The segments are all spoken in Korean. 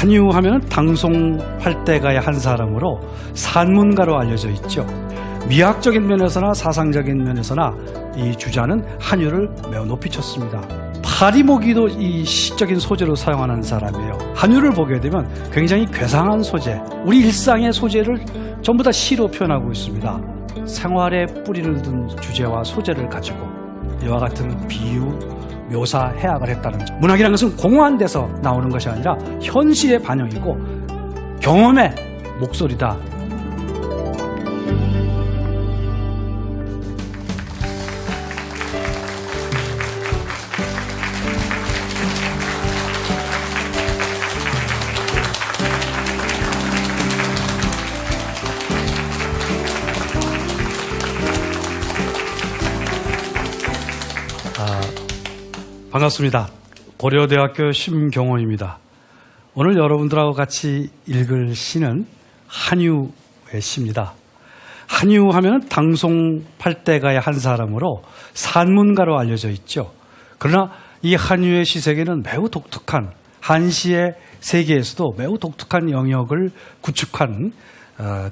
한유하면 당송팔대가의 한 사람으로 산문가로 알려져 있죠. 미학적인 면에서나 사상적인 면에서나 이 주자는 한유를 매우 높이 쳤습니다. 파리모기도 이 시적인 소재로 사용하는 사람이에요. 한유를 보게 되면 굉장히 괴상한 소재, 우리 일상의 소재를 전부 다 시로 표현하고 있습니다. 생활에 뿌리를 둔 주제와 소재를 가지고 이와 같은 비유, 묘사, 해학을 했다는 점. 문학이라는 것은 공허한 데서 나오는 것이 아니라 현실의 반영이고 경험의 목소리다. 반갑습니다. 고려대학교 심경호입니다. 오늘 여러분들하고 같이 읽을 시는 한유의 시입니다. 한유 하면 당송팔대가의 한 사람으로 산문가로 알려져 있죠. 그러나 이 한유의 시세계는 매우 독특한, 한시의 세계에서도 매우 독특한 영역을 구축한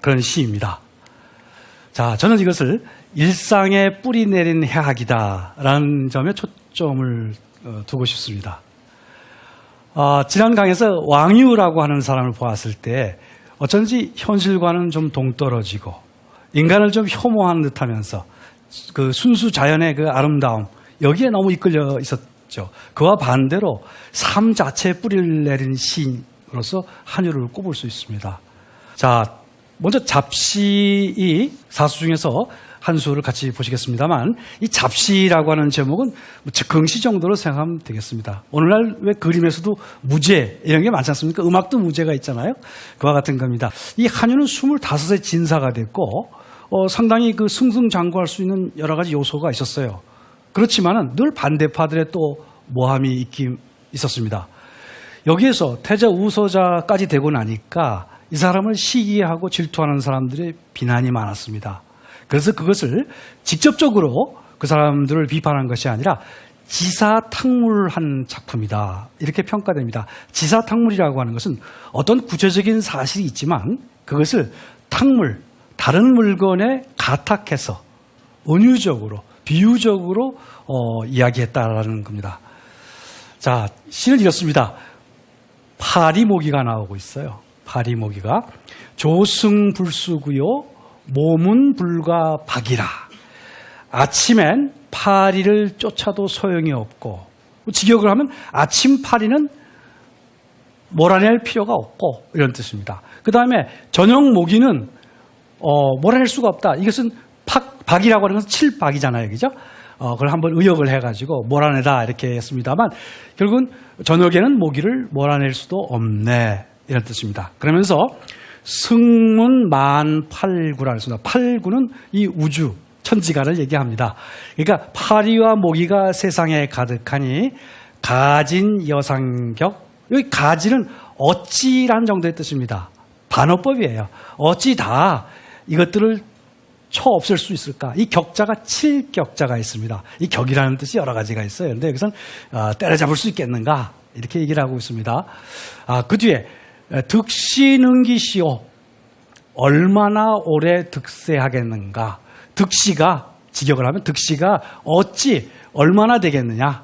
그런 시입니다. 자, 저는 이것을 일상에 뿌리 내린 해학이다라는 점에 초점을 두고 싶습니다. 지난 강에서 왕유라고 하는 사람을 보았을 때 어쩐지 현실과는 좀 동떨어지고 인간을 좀 혐오하는 듯하면서 그 순수 자연의 그 아름다움, 여기에 너무 이끌려 있었죠. 그와 반대로 삶 자체에 뿌리를 내린 시인으로서 한유를 꼽을 수 있습니다. 자, 먼저 잡시이 사수 중에서 한 수를 같이 보시겠습니다만, 이 잡시라고 하는 제목은 즉흥시 정도로 생각하면 되겠습니다. 오늘날 왜 그림에서도 무제 이런 게 많지 않습니까? 음악도 무제가 있잖아요. 그와 같은 겁니다. 이 한유는 25세 진사가 됐고 상당히 그 승승장구할 수 있는 여러 가지 요소가 있었어요. 그렇지만은 늘 반대파들의 또 모함이 있었습니다. 여기에서 태자 우서자까지 되고 나니까 이 사람을 시기하고 질투하는 사람들의 비난이 많았습니다. 그래서 그것을 직접적으로 그 사람들을 비판한 것이 아니라 지사탕물한 작품이다, 이렇게 평가됩니다. 지사탕물이라고 하는 것은 어떤 구체적인 사실이 있지만 그것을 탕물, 다른 물건에 가탁해서 은유적으로, 비유적으로 이야기했다라는 겁니다. 자, 시는 이렇습니다. 파리모기가 나오고 있어요. 파리모기가 조승불수구요 몸은 불과 박이라. 아침엔 파리를 쫓아도 소용이 없고, 직역을 하면 아침 파리는 몰아낼 필요가 없고, 이런 뜻입니다. 그 다음에 저녁 모기는 몰아낼 수가 없다. 이것은 박이라고 하는 것은 칠박이잖아요, 그죠? 그걸 한번 의역을 해가지고 몰아내다 이렇게 했습니다만, 결국은 저녁에는 모기를 몰아낼 수도 없네, 이런 뜻입니다. 그러면서 승문만팔구라 했습니다. 팔구는 이 우주, 천지가를 얘기합니다. 그러니까 파리와 모기가 세상에 가득하니 가진 여상격, 여기 가지는 어찌라는 정도의 뜻입니다. 반어법이에요. 어찌 다 이것들을 쳐 없앨 수 있을까? 이 격자가 7격자가 있습니다. 이 격이라는 뜻이 여러 가지가 있어요. 그런데 여기서는 때려잡을 수 있겠는가? 이렇게 얘기를 하고 있습니다. 그 뒤에 득시능기시오, 얼마나 오래 득세하겠는가. 득시가, 직역을 하면 득시가 어찌 얼마나 되겠느냐,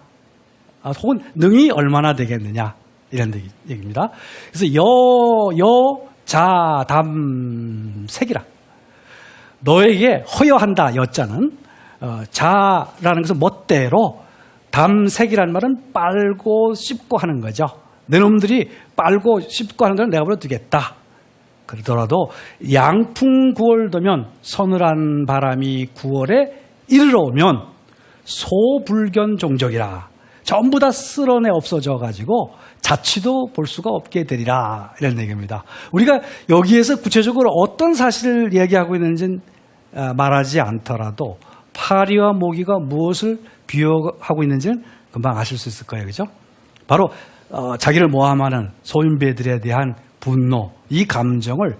혹은 능이 얼마나 되겠느냐, 이런 얘기입니다. 그래서 자담색이라, 너에게 허여한다, 여자는 자라는 것은 멋대로, 담색이라는 말은 빨고 씹고 하는 거죠. 내 놈들이 빨고 씹고 하는 걸 내가 벌어두겠다. 그러더라도 양풍 9월 되면 서늘한 바람이 9월에 이르러 오면 소불견 종적이라. 전부 다 쓸어내 없어져 가지고 자취도 볼 수가 없게 되리라, 이런 얘기입니다. 우리가 여기에서 구체적으로 어떤 사실을 얘기하고 있는지는 말하지 않더라도 파리와 모기가 무엇을 비유하고 있는지는 금방 아실 수 있을 거예요, 그죠? 바로 자기를 모함하는 소인배들에 대한 분노, 이 감정을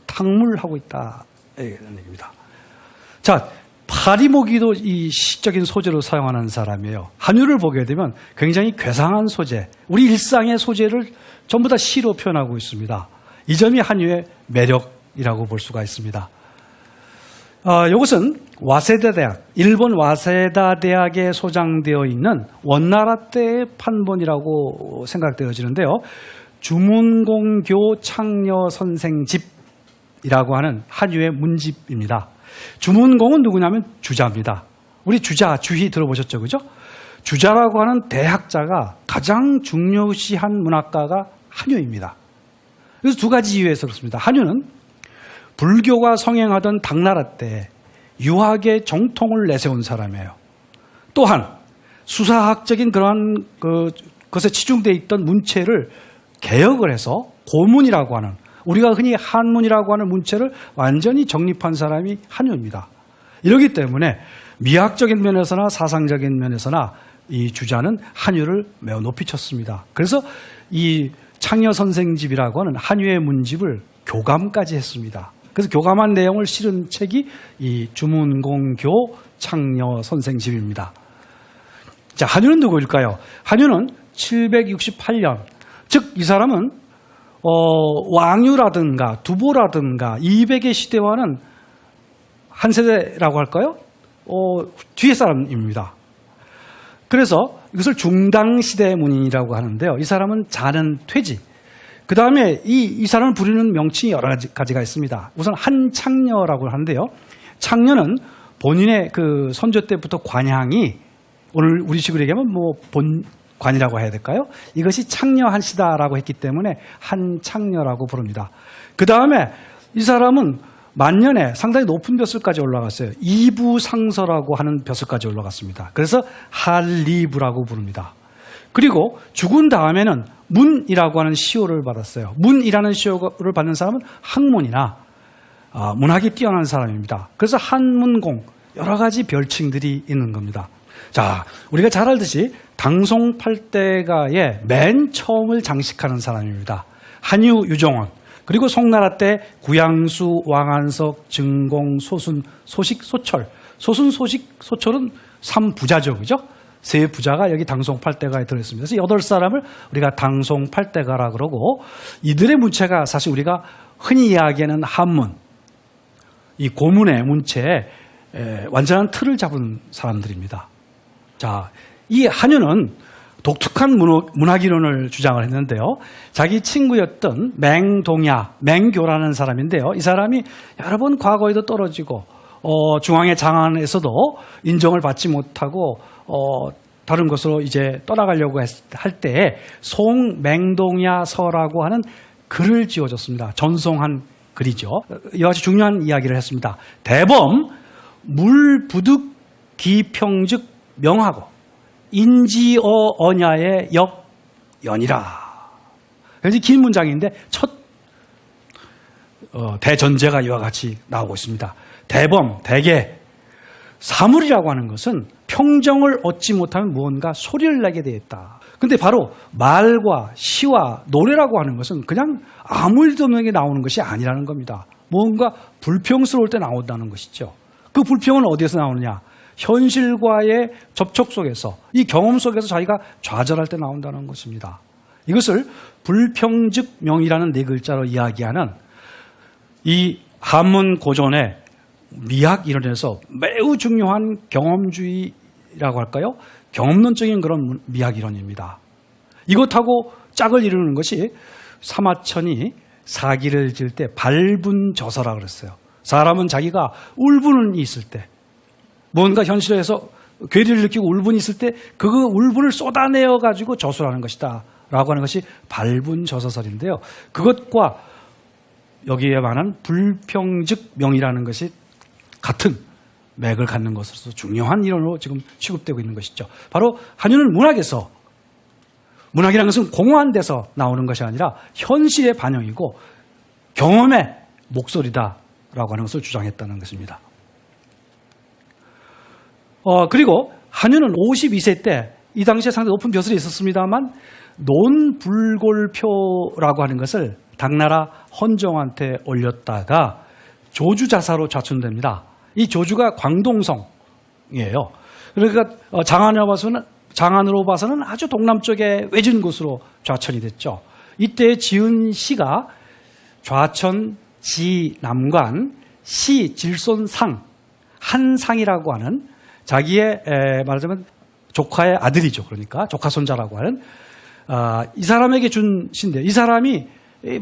탕물하고 있다, 이런 얘기입니다. 자, 사리모기도 이 시적인 소재로 사용하는 사람이에요. 한유를 보게 되면 굉장히 괴상한 소재, 우리 일상의 소재를 전부 다 시로 표현하고 있습니다. 이 점이 한유의 매력이라고 볼 수가 있습니다. 이것은 와세다 대학, 일본 와세다 대학에 소장되어 있는 원나라 때의 판본이라고 생각되어지는데요. 주문공교 창녀 선생집이라고 하는 한유의 문집입니다. 주문공은 누구냐면 주자입니다. 우리 주자, 주희 들어보셨죠? 그죠? 주자라고 하는 대학자가 가장 중요시한 문학가가 한유입니다. 그래서 두 가지 이유에서 그렇습니다. 한유는 불교가 성행하던 당나라 때 유학의 정통을 내세운 사람이에요. 또한 수사학적인 그러한 것에 치중되어 있던 문체를 개혁을 해서 고문이라고 하는, 우리가 흔히 한문이라고 하는 문체를 완전히 정립한 사람이 한유입니다. 이렇기 때문에 미학적인 면에서나 사상적인 면에서나 이 주자는 한유를 매우 높이 쳤습니다. 그래서 이 창녀 선생집이라고 하는 한유의 문집을 교감까지 했습니다. 그래서 교감한 내용을 실은 책이 이 주문공교 창녀 선생집입니다. 자, 한유는 누구일까요? 한유는 768년, 즉 이 사람은 왕유라든가 두보라든가 이백의 시대와는 한 세대라고 할까요? 뒤에 사람입니다. 그래서 이것을 중당시대 문인이라고 하는데요. 이 사람은 자는 퇴지. 그 다음에 이 사람을 부르는 명칭이 여러 가지가 있습니다. 우선 한창녀라고 하는데요. 창녀는 본인의 그 선조 때부터 관향이, 오늘 우리식으로 얘기하면 뭐 본관이라고 해야 될까요? 이것이 창녀한시다라고 했기 때문에 한창녀라고 부릅니다. 그 다음에 이 사람은 만년에 상당히 높은 벼슬까지 올라갔어요. 이부상서라고 하는 벼슬까지 올라갔습니다. 그래서 한리부라고 부릅니다. 그리고 죽은 다음에는 문이라고 하는 시호를 받았어요. 문이라는 시호를 받는 사람은 학문이나 문학이 뛰어난 사람입니다. 그래서 한문공, 여러 가지 별칭들이 있는 겁니다. 자, 우리가 잘 알듯이 당송팔대가의 맨 처음을 장식하는 사람입니다. 한유, 유정원. 그리고 송나라 때 구양수, 왕한석, 증공, 소순, 소식, 소철. 소순, 소식, 소철은 3부자죠. 그죠? 세 부자가 여기 당송팔대가에 들어있습니다. 그래서 8사람을 우리가 당송팔대가라 그러고, 이들의 문체가 사실 우리가 흔히 이야기하는 한문, 이 고문의 문체에 완전한 틀을 잡은 사람들입니다. 자, 이 한유는 독특한 문학이론을 주장을 했는데요. 자기 친구였던 맹동야, 맹교라는 사람인데요. 이 사람이 여러 번 과거에도 떨어지고 중앙의 장안에서도 인정을 받지 못하고 다른 곳으로 이제 떠나가려고 할 때 송맹동야서라고 하는 글을 지어줬습니다. 전송한 글이죠. 이와 같이 중요한 이야기를 했습니다. 대범 물부득 기평즉 명하고 인지어 언야의 역연이라. 그래서 긴 문장인데 첫 대전제가 이와 같이 나오고 있습니다. 대범, 대개, 사물이라고 하는 것은 평정을 얻지 못하면 무언가 소리를 내게 되어 있다. 근데 바로 말과 시와 노래라고 하는 것은 그냥 아무 일도 없는 게 나오는 것이 아니라는 겁니다. 뭔가 불평스러울 때 나온다는 것이죠. 그 불평은 어디에서 나오느냐? 현실과의 접촉 속에서, 이 경험 속에서 자기가 좌절할 때 나온다는 것입니다. 이것을 불평즉명이라는 네 글자로 이야기하는 이 한문 고전의 미학 이론에서 매우 중요한 경험주의라고 할까요? 경험론적인 그런 미학 이론입니다. 이것하고 짝을 이루는 것이 사마천이 사기를 지을 때 발분저서라 그랬어요. 사람은 자기가 울분이 있을 때, 뭔가 현실에서 괴리를 느끼고 울분이 있을 때 그 울분을 쏟아내어 가지고 저술하는 것이다 라고 하는 것이 발분저서설인데요. 그것과 여기에 관한 불평즉명이라는 것이 같은 맥을 갖는 것으로서 중요한 이론으로 지금 취급되고 있는 것이죠. 바로 한유는 문학에서, 문학이라는 것은 공허한 데서 나오는 것이 아니라 현실의 반영이고 경험의 목소리다라고 하는 것을 주장했다는 것입니다. 그리고 한유는 52세 때, 이 당시에 상당히 높은 벼슬이 있었습니다만 논불골표라고 하는 것을 당나라 헌정한테 올렸다가 조주자사로 좌천됩니다. 이 조주가 광동성, 그러니까 장안으로 봐서는 아주 동남쪽에 외진 곳으로 좌천이 됐죠. 이때 지은 시가 좌천 지남관 시 질손상 한상이라고 하는 자기의 말하자면 조카의 아들이죠. 그러니까 조카 손자라고 하는 이 사람에게 준 시인데, 이 사람이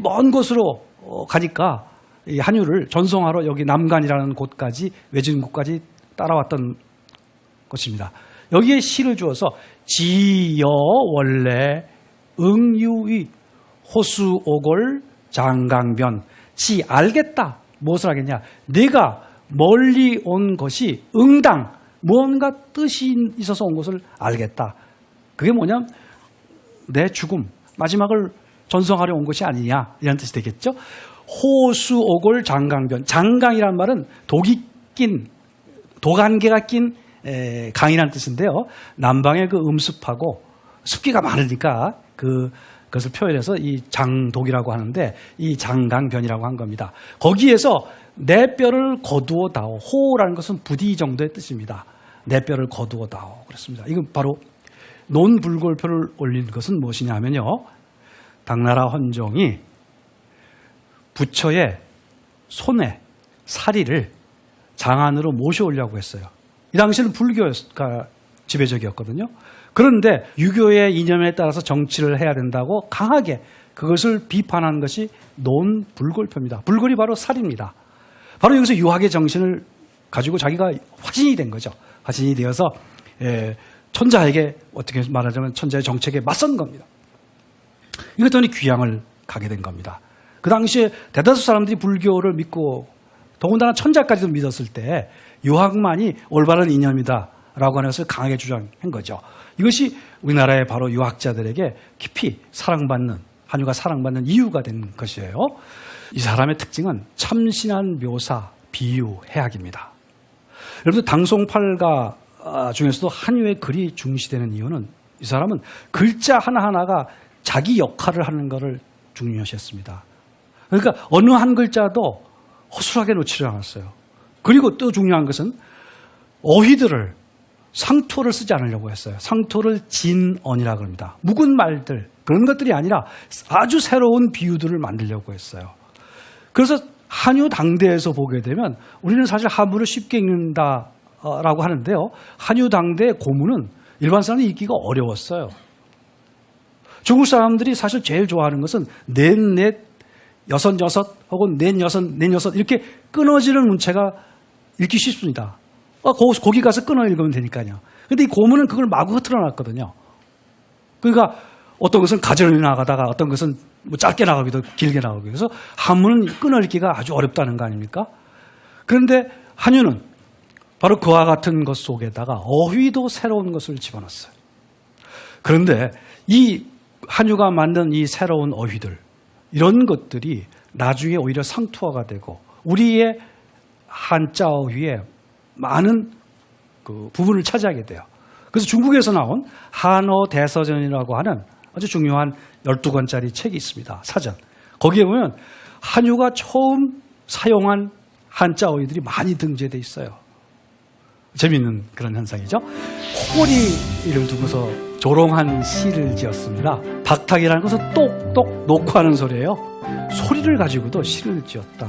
먼 곳으로 가니까 이 한유를 전송하러 여기 남간이라는 곳까지, 외진 곳까지 따라왔던 것입니다. 여기에 시를 주어서 지여 원래 응유의 호수오골 장강변. 지 알겠다. 무엇을 하겠냐? 내가 멀리 온 것이 응당, 무언가 뜻이 있어서 온 것을 알겠다. 그게 뭐냐면 내 죽음, 마지막을 전송하려 온 것이 아니냐, 이런 뜻이 되겠죠. 호수오골 장강변. 장강이란 말은 독이 낀, 독안개가 낀 강이라는 뜻인데요. 남방의 그 음습하고 습기가 많으니까 그것을 표현해서 이 장독이라고 하는데, 이 장강변이라고 한 겁니다. 거기에서 내 뼈를 거두어 다오. 호라는 것은 부디 정도의 뜻입니다. 내 뼈를 거두어 다오. 그렇습니다. 이건 바로 논불골표를 올린 것은 무엇이냐면요, 당나라 헌종이 부처의 손에 사리를 장안으로 모셔오려고 했어요. 이 당시에는 불교가 지배적이었거든요. 그런데 유교의 이념에 따라서 정치를 해야 된다고 강하게 그것을 비판한 것이 논불골표입니다. 불골이 바로 살입니다. 바로 여기서 유학의 정신을 가지고 자기가 화신이 된 거죠. 화신이 되어서 천자에게, 어떻게 말하자면 천자의 정책에 맞선 겁니다. 이것더니 귀양을 가게 된 겁니다. 그 당시에 대다수 사람들이 불교를 믿고 더군다나 천자까지도 믿었을 때 유학만이 올바른 이념이다라고 하는 것을 강하게 주장한 거죠. 이것이 우리나라의 바로 유학자들에게 깊이 사랑받는, 한유가 사랑받는 이유가 된 것이에요. 이 사람의 특징은 참신한 묘사, 비유, 해학입니다. 여러분들 당송팔가 중에서도 한유의 글이 중시되는 이유는 이 사람은 글자 하나하나가 자기 역할을 하는 것을 중요시했습니다. 그러니까 어느 한 글자도 허술하게 놓치지 않았어요. 그리고 또 중요한 것은 어휘들을, 상투어를 쓰지 않으려고 했어요. 상투어를 진언이라고 합니다. 묵은 말들, 그런 것들이 아니라 아주 새로운 비유들을 만들려고 했어요. 그래서 한유 당대에서 보게 되면 우리는 사실 한문을 쉽게 읽는다라고 하는데요, 한유 당대의 고문은 일반 사람이 읽기가 어려웠어요. 중국 사람들이 사실 제일 좋아하는 것은 넷, 넷, 여섯, 여섯 혹은 넷, 여섯, 넷, 여섯 이렇게 끊어지는 문체가 읽기 쉽습니다. 거기 가서 끊어 읽으면 되니까요. 그런데 이 고문은 그걸 마구 흐트러놨거든요. 그러니까 어떤 것은 가지런히 나가다가 어떤 것은 뭐 짧게 나가기도 길게 나가기도 해서 한문은 끊어 읽기가 아주 어렵다는 거 아닙니까? 그런데 한유는 바로 그와 같은 것 속에다가 어휘도 새로운 것을 집어넣었어요. 그런데 이 한유가 만든 이 새로운 어휘들, 이런 것들이 나중에 오히려 상투어가 되고 우리의 한자 어휘에 많은 그 부분을 차지하게 돼요. 그래서 중국에서 나온 한어 대서전이라고 하는 아주 중요한 12권짜리 책이 있습니다. 사전. 거기에 보면 한유가 처음 사용한 한자 어휘들이 많이 등재되어 있어요. 재미있는 그런 현상이죠. 호리를 두고서 조롱한 시를 지었습니다. 박탁이라는 것은 똑똑 놓고 하는 소리예요. 소리를 가지고도 시를 지었다.